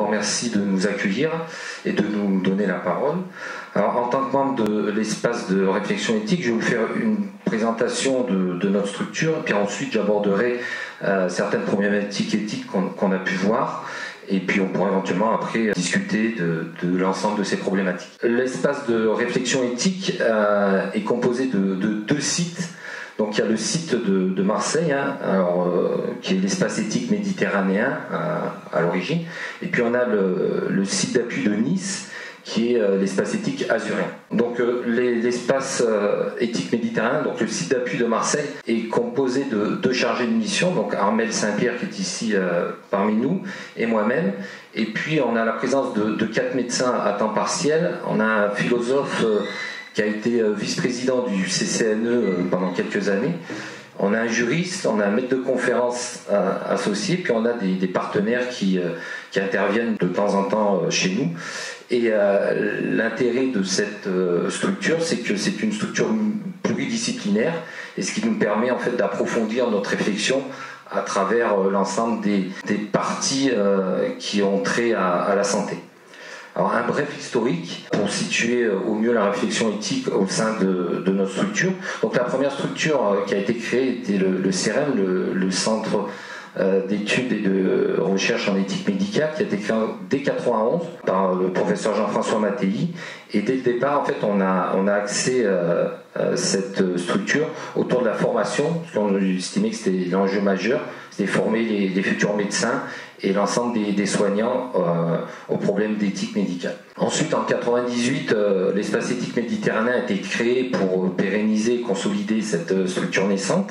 d'abord merci de nous accueillir et de nous donner la parole. Alors, en tant que membre de l'espace de réflexion éthique, je vais vous faire une présentation de notre structure, puis ensuite j'aborderai certaines problématiques éthiques qu'on a pu voir, et puis on pourra éventuellement après discuter de l'ensemble de ces problématiques. L'espace de réflexion éthique est composé de deux sites. Donc il y a le site de Marseille, qui est l'espace éthique méditerranéen à l'origine, et puis on a le site d'appui de Nice, qui est l'espace éthique azuréen. Donc l'espace éthique méditerranéen, donc le site d'appui de Marseille, est composé de deux chargés de mission, donc Armel Saint-Pierre qui est ici parmi nous, et moi-même. Et puis on a la présence de 4 médecins à temps partiel. On a un philosophe qui a été vice-président du CCNE pendant quelques années. On a un juriste, on a un maître de conférence associé, puis on a des partenaires qui interviennent de temps en temps chez nous. Et l'intérêt de cette structure, c'est que c'est une structure pluridisciplinaire, et ce qui nous permet en fait d'approfondir notre réflexion à travers l'ensemble des parties qui ont trait à la santé. Alors un bref historique pour situer au mieux la réflexion éthique au sein de notre structure. Donc la première structure qui a été créée était le CEREM, le Centre d'études et de recherche en éthique médicale, qui a été créé dès 1991 par le professeur Jean-François Mattei. Et dès le départ, en fait, on a axé cette structure autour de la formation, parce qu'on estimait que c'était l'enjeu majeur, c'était former les futurs médecins et l'ensemble des soignants aux problèmes d'éthique médicale. Ensuite, en 1998, l'espace éthique méditerranéen a été créé pour pérenniser et consolider cette structure naissante.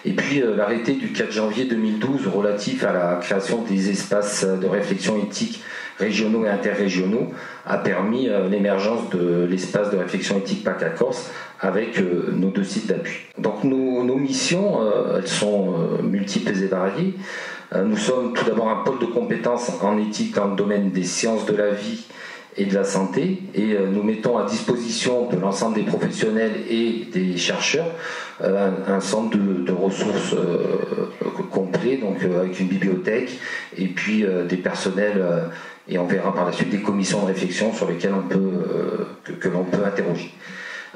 Et puis l'arrêté du 4 janvier 2012 relatif à la création des espaces de réflexion éthique régionaux et interrégionaux a permis l'émergence de l'espace de réflexion éthique PACA-Corse avec nos deux sites d'appui. Donc nos missions, elles sont multiples et variées. Nous sommes tout d'abord un pôle de compétences en éthique dans le domaine des sciences de la vie et de la santé, et nous mettons à disposition de l'ensemble des professionnels et des chercheurs un centre de ressources complet, donc avec une bibliothèque et puis des personnels, et on verra par la suite des commissions de réflexion sur lesquelles que l'on peut interroger.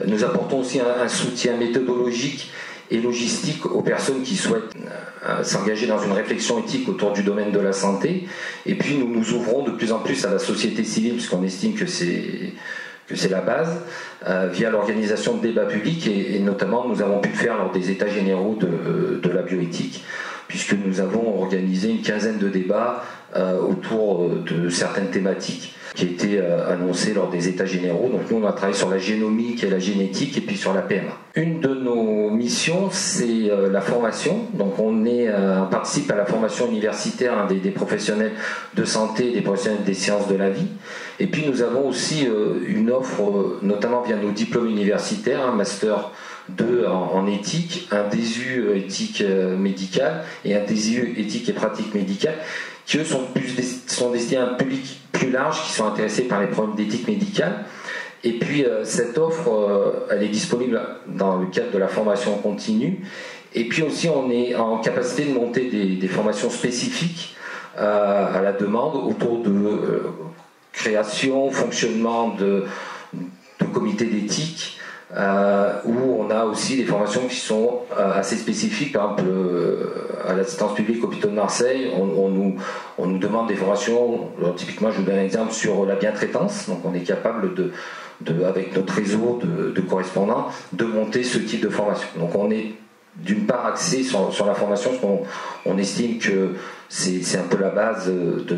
Nous apportons aussi un soutien méthodologique et logistique aux personnes qui souhaitent s'engager dans une réflexion éthique autour du domaine de la santé. Et puis nous nous ouvrons de plus en plus à la société civile, puisqu'on estime que c'est la base, via l'organisation de débats publics, et notamment nous avons pu le faire lors des états généraux de la bioéthique, puisque nous avons organisé une quinzaine de débats autour de certaines thématiques qui étaient annoncées lors des états généraux. Donc nous on a travaillé sur la génomique et la génétique, et puis sur la PMA. Une de nos missions, c'est la formation. Donc on participe à la formation universitaire des professionnels de santé, des professionnels des sciences de la vie. Et puis nous avons aussi une offre, notamment via nos diplômes universitaires, un master 2 en éthique, un DSU éthique médicale et un DSU éthique et pratique médicale, qui eux sont destinés à un public plus large, qui sont intéressés par les problèmes d'éthique médicale. Et puis cette offre, elle est disponible dans le cadre de la formation continue. Et puis aussi on est en capacité de monter des formations spécifiques à la demande autour de création, fonctionnement de comités d'éthique, où on a aussi des formations qui sont assez spécifiques. Par exemple, à l'assistance publique hôpitaux de Marseille, on nous demande des formations. Alors, typiquement, je vous donne un exemple sur la bientraitance. Donc on est capable avec notre réseau de correspondants, de monter ce type de formation. Donc on est d'une part axé sur la formation, parce qu'on estime que c'est un peu la base de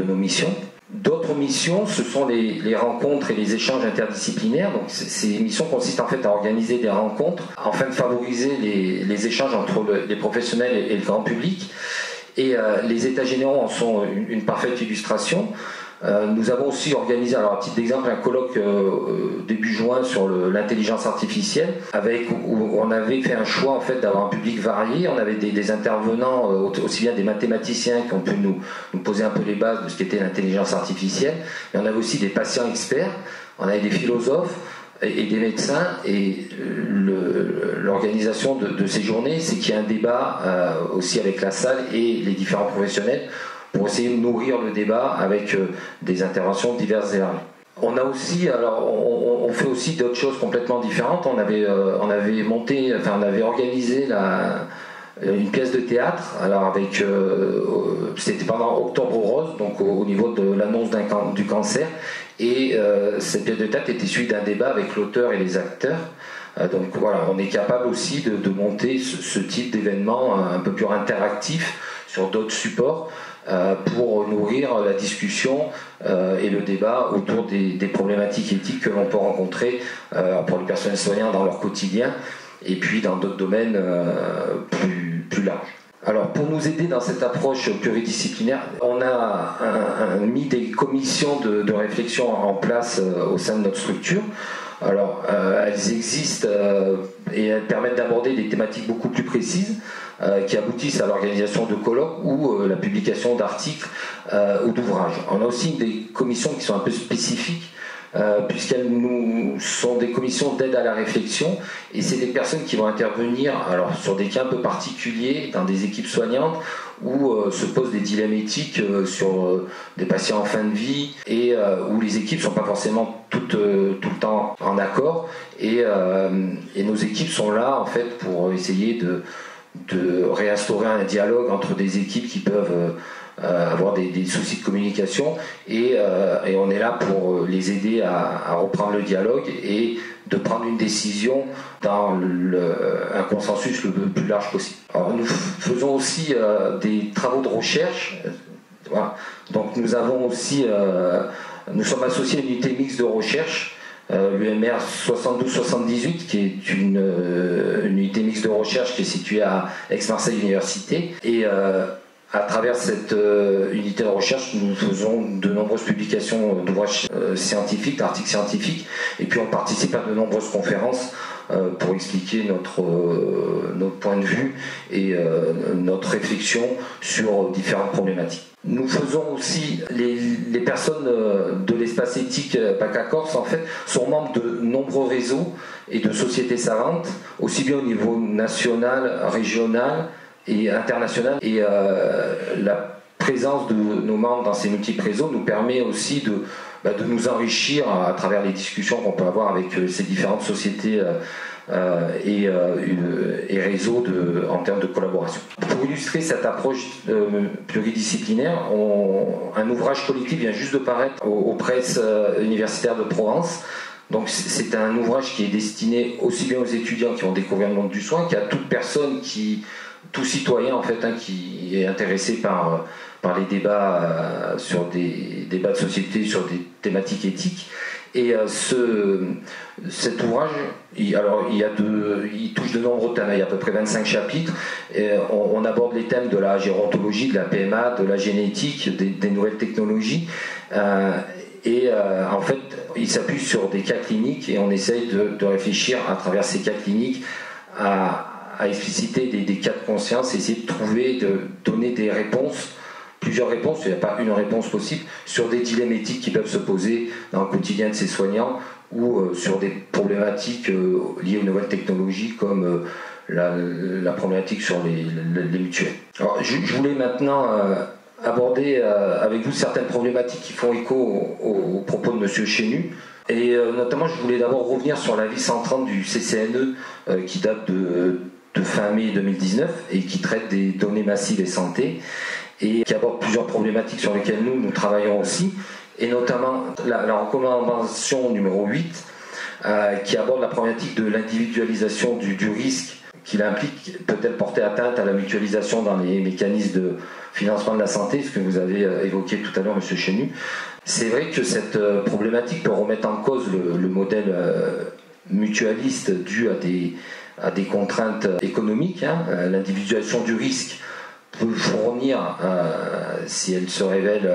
nos missions. D'autres missions, ce sont les rencontres et les échanges interdisciplinaires. Donc, ces missions consistent en fait à organiser des rencontres afin de favoriser les échanges entre les professionnels et le grand public. Et les états généraux en sont une parfaite illustration. Nous avons aussi organisé, alors à titre d'exemple, un colloque début juin sur l'intelligence artificielle, où on avait fait un choix en fait d'avoir un public varié. On avait des intervenants, aussi bien des mathématiciens qui ont pu nous poser un peu les bases de ce qu'était l'intelligence artificielle, mais on avait aussi des patients experts, on avait des philosophes et des médecins. Et l'organisation de ces journées, c'est qu'il y a un débat aussi avec la salle et les différents professionnels pour essayer de nourrir le débat avec des interventions diverses et variées. On a aussi, alors on fait aussi d'autres choses complètement différentes. On avait organisé une pièce de théâtre, alors c'était pendant Octobre Rose, donc au niveau de l'annonce du cancer, et cette pièce de théâtre était suivie d'un débat avec l'auteur et les acteurs. Donc voilà, on est capable aussi de monter ce type d'événement un peu plus interactif sur d'autres supports pour nourrir la discussion et le débat autour des problématiques éthiques que l'on peut rencontrer pour les personnels soignants dans leur quotidien et puis dans d'autres domaines plus larges. Alors pour nous aider dans cette approche pluridisciplinaire, on a mis des commissions de réflexion en place au sein de notre structure. Alors elles existent et elles permettent d'aborder des thématiques beaucoup plus précises qui aboutissent à l'organisation de colloques ou la publication d'articles ou d'ouvrages. On a aussi des commissions qui sont un peu spécifiques puisqu'elles sont des commissions d'aide à la réflexion, et c'est des personnes qui vont intervenir alors, sur des cas un peu particuliers dans des équipes soignantes où se posent des dilemmes éthiques sur des patients en fin de vie et où les équipes ne sont pas forcément tout le temps en accord, et nos équipes sont là en fait pour essayer de réinstaurer un dialogue entre des équipes qui peuvent avoir des soucis de communication, et on est là pour les aider à reprendre le dialogue et de prendre une décision dans un consensus le plus large possible. Alors, nous faisons aussi des travaux de recherche. Voilà. Donc nous avons aussi, nous sommes associés à une unité mixte de recherche, l'UMR 72-78, qui est une unité mixte de recherche qui est située à Aix-Marseille Université, et à travers cette unité de recherche, nous faisons de nombreuses publications d'ouvrages scientifiques, d'articles scientifiques, et puis on participe à de nombreuses conférences pour expliquer notre point de vue et notre réflexion sur différentes problématiques. Nous faisons aussi, les personnes de l'espace éthique PACA Corse en fait sont membres de nombreux réseaux et de sociétés savantes, aussi bien au niveau national, régional et international, et la présence de nos membres dans ces multiples réseaux nous permet aussi de nous enrichir à travers les discussions qu'on peut avoir avec ces différentes sociétés et réseaux en termes de collaboration. Pour illustrer cette approche pluridisciplinaire, un ouvrage collectif vient juste de paraître aux presses universitaires de Provence. Donc c'est un ouvrage qui est destiné aussi bien aux étudiants qui vont découvrir le monde du soin qu'à toute personne tout citoyen en fait qui est intéressé par les débats sur des débats de société, sur des thématiques éthiques. Et cet ouvrage, il touche de nombreux thèmes. Il y a à peu près 25 chapitres. Et on aborde les thèmes de la gérontologie, de la PMA, de la génétique, des nouvelles technologies. En fait, il s'appuie sur des cas cliniques et on essaye de réfléchir à travers ces cas cliniques à expliciter des cas de conscience, essayer de donner des réponses, plusieurs réponses, il n'y a pas une réponse possible, sur des dilemmes éthiques qui peuvent se poser dans le quotidien de ces soignants ou sur des problématiques liées aux nouvelles technologies comme la problématique sur les mutuelles. Alors, je voulais maintenant aborder avec vous certaines problématiques qui font écho aux propos de M. Chenu. Et notamment, je voulais d'abord revenir sur l'avis 130 du CCNE qui date de fin mai 2019 et qui traite des données massives et santé et qui aborde plusieurs problématiques sur lesquelles nous travaillons aussi, et notamment la recommandation numéro 8 qui aborde la problématique de l'individualisation du risque qu'il implique, peut-elle porter atteinte à la mutualisation dans les mécanismes de financement de la santé, ce que vous avez évoqué tout à l'heure, M. Chenu. C'est vrai que cette problématique peut remettre en cause le modèle mutualiste dû à des contraintes économiques. L'individualisation du risque peut fournir, si elle se révèle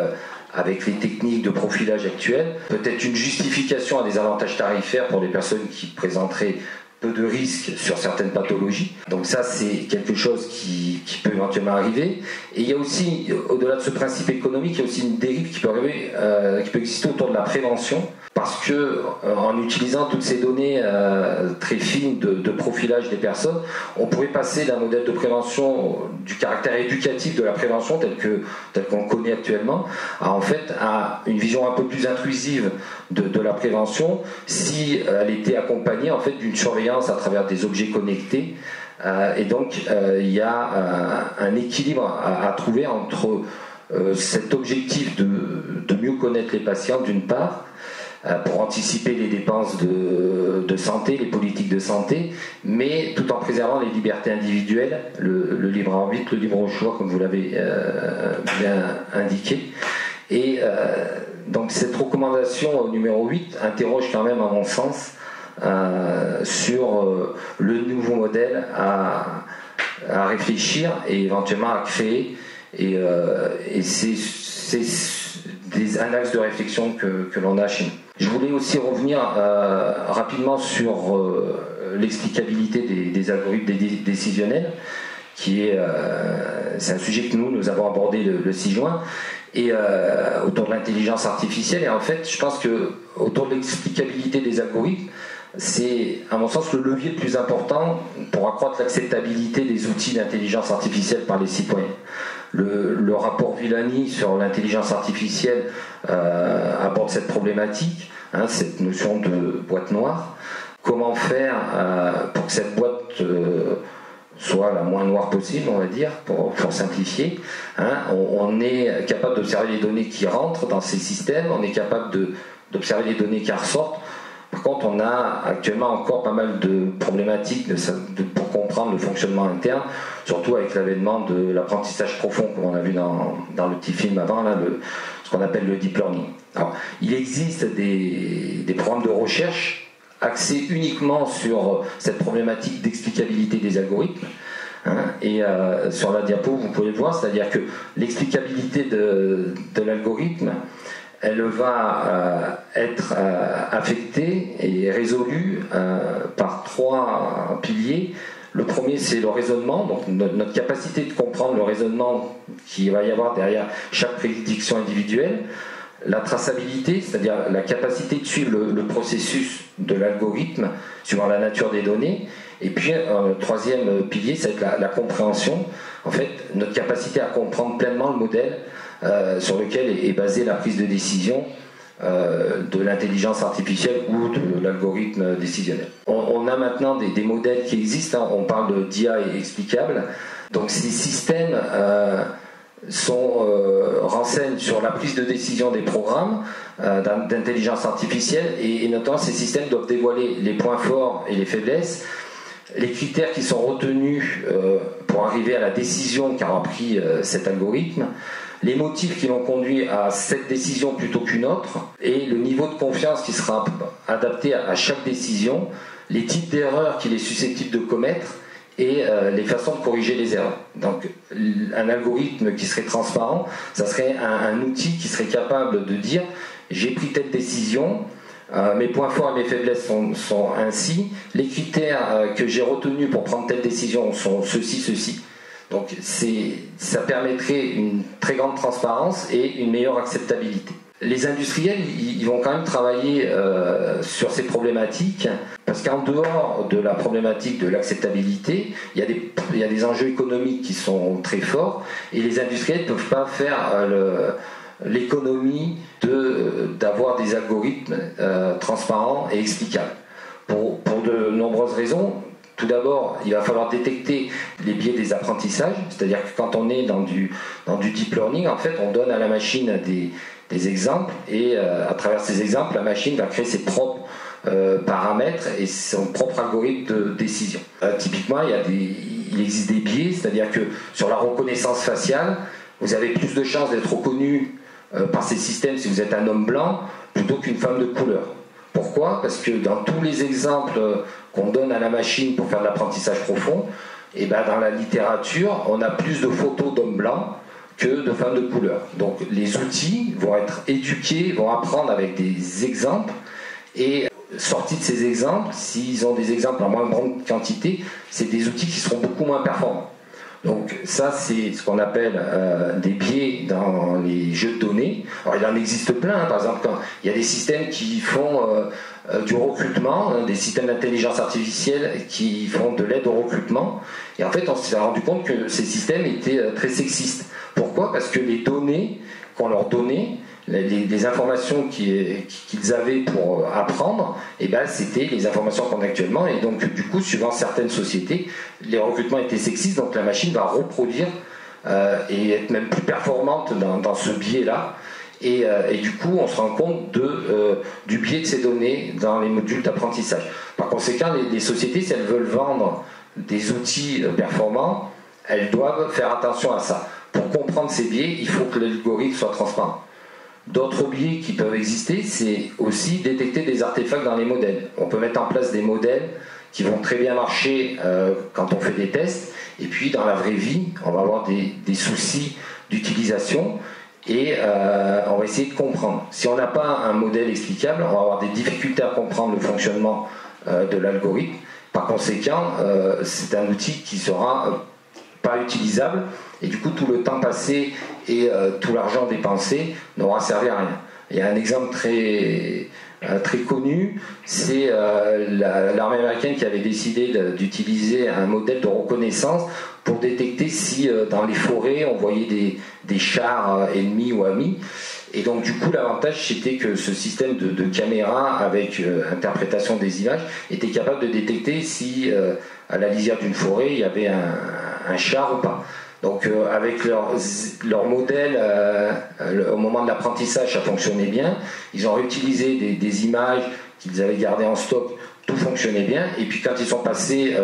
avec les techniques de profilage actuelles, peut-être une justification à des avantages tarifaires pour les personnes qui présenteraient peu de risques sur certaines pathologies. Donc ça, c'est quelque chose qui qui peut éventuellement arriver. Et il y a aussi, au-delà de ce principe économique, il y a aussi une dérive qui peut arriver, qui peut exister autour de la prévention, parce que en utilisant toutes ces données très fines de profilage des personnes, on pourrait passer d'un modèle de prévention, du caractère éducatif de la prévention tel qu'on connaît actuellement, à une vision un peu plus intrusive de la prévention, si elle était accompagnée d'une surveillance à travers des objets connectés. Et donc il y a un équilibre à trouver entre cet objectif de mieux connaître les patients d'une part, pour anticiper les dépenses de santé, les politiques de santé, mais tout en préservant les libertés individuelles, le libre arbitre, le libre choix, comme vous l'avez bien indiqué. Et donc cette recommandation numéro 8 interroge quand même, à mon sens, sur le nouveau modèle à réfléchir et éventuellement à créer. Et c'est un axe de réflexion que l'on a chez nous. Je voulais aussi revenir rapidement sur l'explicabilité des algorithmes décisionnels, c'est un sujet que nous avons abordé le 6 juin, et autour de l'intelligence artificielle. Et en fait, je pense que autour de l'explicabilité des algorithmes, c'est, à mon sens, le levier le plus important pour accroître l'acceptabilité des outils d'intelligence artificielle par les citoyens. Le rapport Villani sur l'intelligence artificielle aborde cette problématique, cette notion de boîte noire. Comment faire pour que cette boîte soit la moins noire possible, on va dire, pour simplifier. On est capable d'observer les données qui rentrent dans ces systèmes, on est capable d'observer les données qui ressortent. Par contre, on a actuellement encore pas mal de problématiques pour comprendre le fonctionnement interne, surtout avec l'avènement de l'apprentissage profond, comme on a vu dans le petit film avant, là, ce qu'on appelle le deep learning. Alors, il existe des programmes de recherche axés uniquement sur cette problématique d'explicabilité des algorithmes. Et sur la diapo, vous pouvez le voir, c'est-à-dire que l'explicabilité de l'algorithme, elle va être affectée et résolue par 3 piliers. Le premier, c'est le raisonnement, donc notre capacité de comprendre le raisonnement qu'il va y avoir derrière chaque prédiction individuelle. La traçabilité, c'est-à-dire la capacité de suivre le processus de l'algorithme suivant la nature des données. Et puis, le troisième pilier, c'est la compréhension. En fait, notre capacité à comprendre pleinement le modèle sur lequel est basée la prise de décision de l'intelligence artificielle ou de l'algorithme décisionnel. On a maintenant des modèles qui existent, on parle d'IA explicable. Donc ces systèmes renseignent sur la prise de décision des programmes d'intelligence artificielle, et notamment ces systèmes doivent dévoiler les points forts et les faiblesses, les critères qui sont retenus pour arriver à la décision qu'a pris cet algorithme, les motifs qui l'ont conduit à cette décision plutôt qu'une autre, et le niveau de confiance qui sera adapté à chaque décision, les types d'erreurs qu'il est susceptible de commettre et les façons de corriger les erreurs. Donc un algorithme qui serait transparent, ça serait un outil qui serait capable de dire j'ai pris telle décision, mes points forts et mes faiblesses sont ainsi, les critères que j'ai retenus pour prendre telle décision sont ceci. Donc ça permettrait une très grande transparence et une meilleure acceptabilité. Les industriels, ils vont quand même travailler sur ces problématiques, parce qu'en dehors de la problématique de l'acceptabilité, il y a des enjeux économiques qui sont très forts, et les industriels ne peuvent pas faire l'économie d'avoir des algorithmes transparents et explicables. Pour de nombreuses raisons. Tout d'abord, il va falloir détecter les biais des apprentissages, c'est-à-dire que quand on est dans du deep learning, en fait, on donne à la machine des exemples, et à travers ces exemples, la machine va créer ses propres paramètres et son propre algorithme de décision. Typiquement, il existe des biais, c'est-à-dire que sur la reconnaissance faciale, vous avez plus de chances d'être reconnu par ces systèmes si vous êtes un homme blanc plutôt qu'une femme de couleur. Pourquoi ? Parce que dans tous les exemples qu'on donne à la machine pour faire de l'apprentissage profond, et dans la littérature, on a plus de photos d'hommes blancs que de femmes de couleur. Donc les outils vont être éduqués, vont apprendre avec des exemples, et sortis de ces exemples, s'ils ont des exemples en moins grande quantité, c'est des outils qui seront beaucoup moins performants. Donc ça, c'est ce qu'on appelle des biais dans les jeux de données. Alors il en existe plein, hein. Par exemple, quand il y a des systèmes qui font du recrutement, hein, des systèmes d'intelligence artificielle qui font de l'aide au recrutement. Et en fait, on s'est rendu compte que ces systèmes étaient très sexistes. Pourquoi ? Parce que les données qu'on leur donnait, les informations qu'ils avaient pour apprendre, eh ben, c'était les informations qu'on a actuellement. Et donc, du coup, suivant certaines sociétés, les recrutements étaient sexistes, donc la machine va reproduire et être même plus performante dans ce biais-là. Et du coup, on se rend compte du biais de ces données dans les modules d'apprentissage. Par conséquent, les sociétés, si elles veulent vendre des outils performants, elles doivent faire attention à ça. Pour comprendre ces biais, il faut que l'algorithme soit transparent. D'autres biais qui peuvent exister, c'est aussi détecter des artefacts dans les modèles. On peut mettre en place des modèles qui vont très bien marcher quand on fait des tests, et puis dans la vraie vie, on va avoir des soucis d'utilisation, et on va essayer de comprendre. Si on n'a pas un modèle explicable, on va avoir des difficultés à comprendre le fonctionnement de l'algorithme. Par conséquent, c'est un outil qui sera pas utilisable, et du coup tout le temps passé et tout l'argent dépensé n'aura servi à rien. Il y a un exemple très connu, c'est l'armée américaine qui avait décidé d'utiliser un modèle de reconnaissance pour détecter si dans les forêts on voyait des chars ennemis ou amis. Et donc du coup l'avantage c'était que ce système de caméra avec interprétation des images était capable de détecter si à la lisière d'une forêt il y avait un char ou pas. Donc avec leur modèle, au moment de l'apprentissage ça fonctionnait bien. Ils ont réutilisé des images qu'ils avaient gardées en stock, tout fonctionnait bien. Et puis quand ils sont passés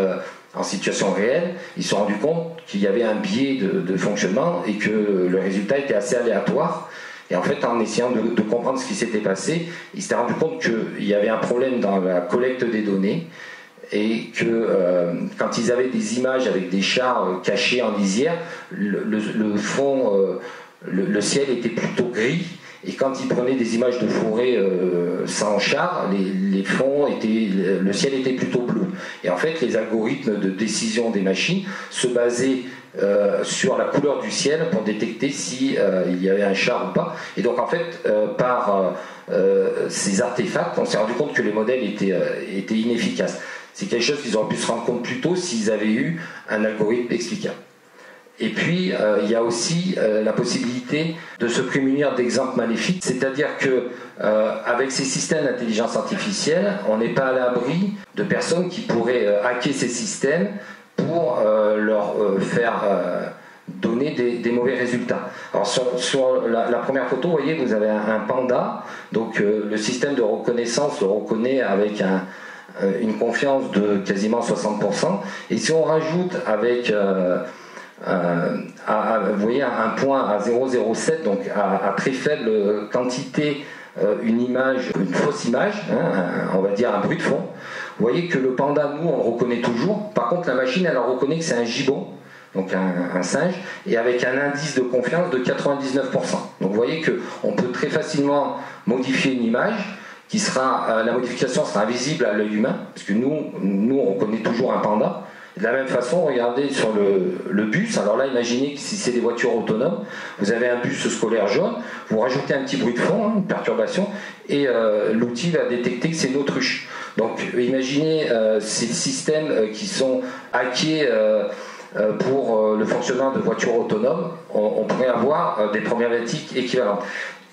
en situation réelle, ils se sont rendus compte qu'il y avait un biais de fonctionnement et que le résultat était assez aléatoire. Et en fait, en essayant de comprendre ce qui s'était passé, ils s'étaient rendu compte qu'il y avait un problème dans la collecte des données et que quand ils avaient des images avec des chars cachés en lisière, le fond, le ciel était plutôt gris. Et quand ils prenaient des images de forêt sans char, le ciel était plutôt bleu. Et en fait, les algorithmes de décision des machines se basaient sur la couleur du ciel pour détecter si il y avait un char ou pas. Et donc en fait, par ces artefacts, on s'est rendu compte que les modèles étaient inefficaces. C'est quelque chose qu'ils auraient pu se rendre compte plus tôt s'ils avaient eu un algorithme explicable. Et puis, il y a aussi la possibilité de se prémunir d'exemples maléfiques, c'est-à-dire que avec ces systèmes d'intelligence artificielle, on n'est pas à l'abri de personnes qui pourraient hacker ces systèmes pour leur faire donner des mauvais résultats. Alors sur la première photo, vous voyez, vous avez un panda, donc le système de reconnaissance le reconnaît avec une confiance de quasiment 60%, et si on rajoute avec vous voyez un point à 0,07, donc à très faible quantité, une fausse image, hein, on va dire un bruit de fond, vous voyez que le panda, nous, on le reconnaît toujours. Par contre, la machine, elle reconnaît que c'est un gibbon, donc un singe, et avec un indice de confiance de 99%. Donc vous voyez qu'on peut très facilement modifier une image, la modification sera invisible à l'œil humain, parce que nous on reconnaît toujours un panda. De la même façon, regardez sur le bus. Alors là, imaginez que si c'est des voitures autonomes, vous avez un bus scolaire jaune, vous rajoutez un petit bruit de fond, une perturbation, et l'outil va détecter que c'est une autruche. Donc imaginez ces systèmes qui sont hackés pour le fonctionnement de voitures autonomes, on pourrait avoir des problématiques équivalentes.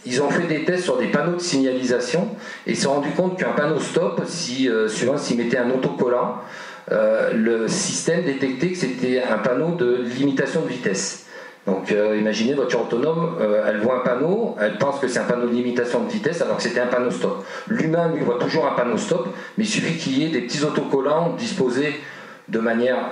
Ils ont fait des tests sur des panneaux de signalisation et ils se sont rendus compte qu'un panneau stop, suivant s'ils mettaient un autocollant, le système détectait que c'était un panneau de limitation de vitesse. Donc imaginez, voiture autonome, elle voit un panneau, elle pense que c'est un panneau de limitation de vitesse alors que c'était un panneau stop. L'humain, lui, voit toujours un panneau stop, mais il suffit qu'il y ait des petits autocollants disposés de manière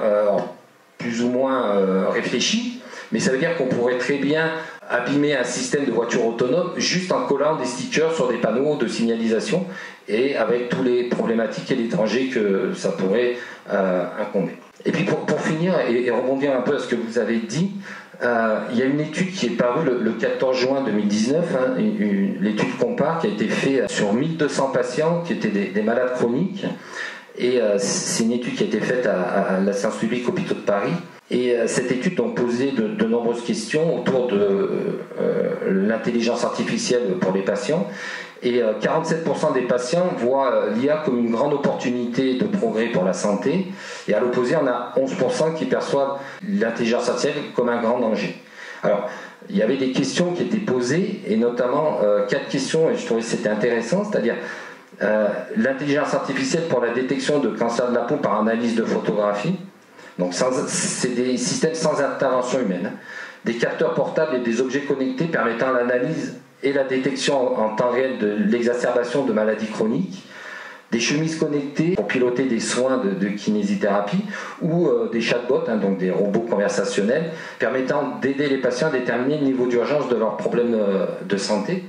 plus ou moins réfléchie, mais ça veut dire qu'on pourrait très bien abîmer un système de voiture autonome juste en collant des stickers sur des panneaux de signalisation et avec tous les problématiques et les dangers que ça pourrait incomber. Et puis pour finir et rebondir un peu à ce que vous avez dit, il y a une étude qui est parue le 14 juin 2019, l'étude Compare qui a été faite sur 1200 patients qui étaient des malades chroniques. Et c'est une étude qui a été faite à la Sciences Publiques Hôpitaux de Paris. Et cette étude donc posait de nombreuses questions autour de l'intelligence artificielle pour les patients. Et 47% des patients voient l'IA comme une grande opportunité de progrès pour la santé. Et à l'opposé, on a 11% qui perçoivent l'intelligence artificielle comme un grand danger. Alors, il y avait des questions qui étaient posées, et notamment 4 questions, et je trouvais que c'était intéressant, c'est-à-dire l'intelligence artificielle pour la détection de cancer de la peau par analyse de photographie. Donc c'est des systèmes sans intervention humaine, des capteurs portables et des objets connectés permettant l'analyse et la détection en temps réel de l'exacerbation de maladies chroniques, des chemises connectées pour piloter des soins de kinésithérapie ou des chatbots, donc des robots conversationnels permettant d'aider les patients à déterminer le niveau d'urgence de leurs problèmes de santé.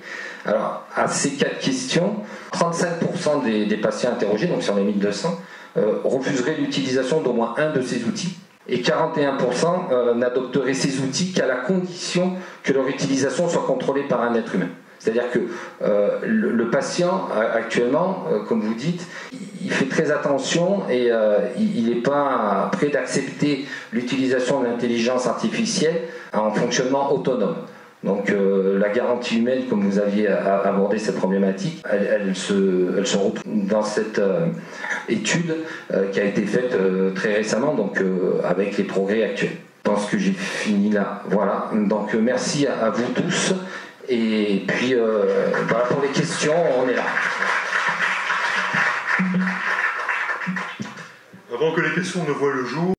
Alors, à ces 4 questions, 35% des patients interrogés, donc sur les 1200, refuseraient l'utilisation d'au moins un de ces outils. Et 41% n'adopteraient ces outils qu'à la condition que leur utilisation soit contrôlée par un être humain. C'est-à-dire que le patient, actuellement, comme vous dites, il fait très attention et il n'est pas prêt d'accepter l'utilisation de l'intelligence artificielle en fonctionnement autonome. Donc la garantie humaine, comme vous aviez abordé cette problématique, elle se retrouve dans cette étude qui a été faite très récemment, donc avec les progrès actuels. Je pense que j'ai fini là. Voilà. Donc merci à vous tous. Et puis voilà, pour les questions, on est là. Avant que les questions ne voient le jour,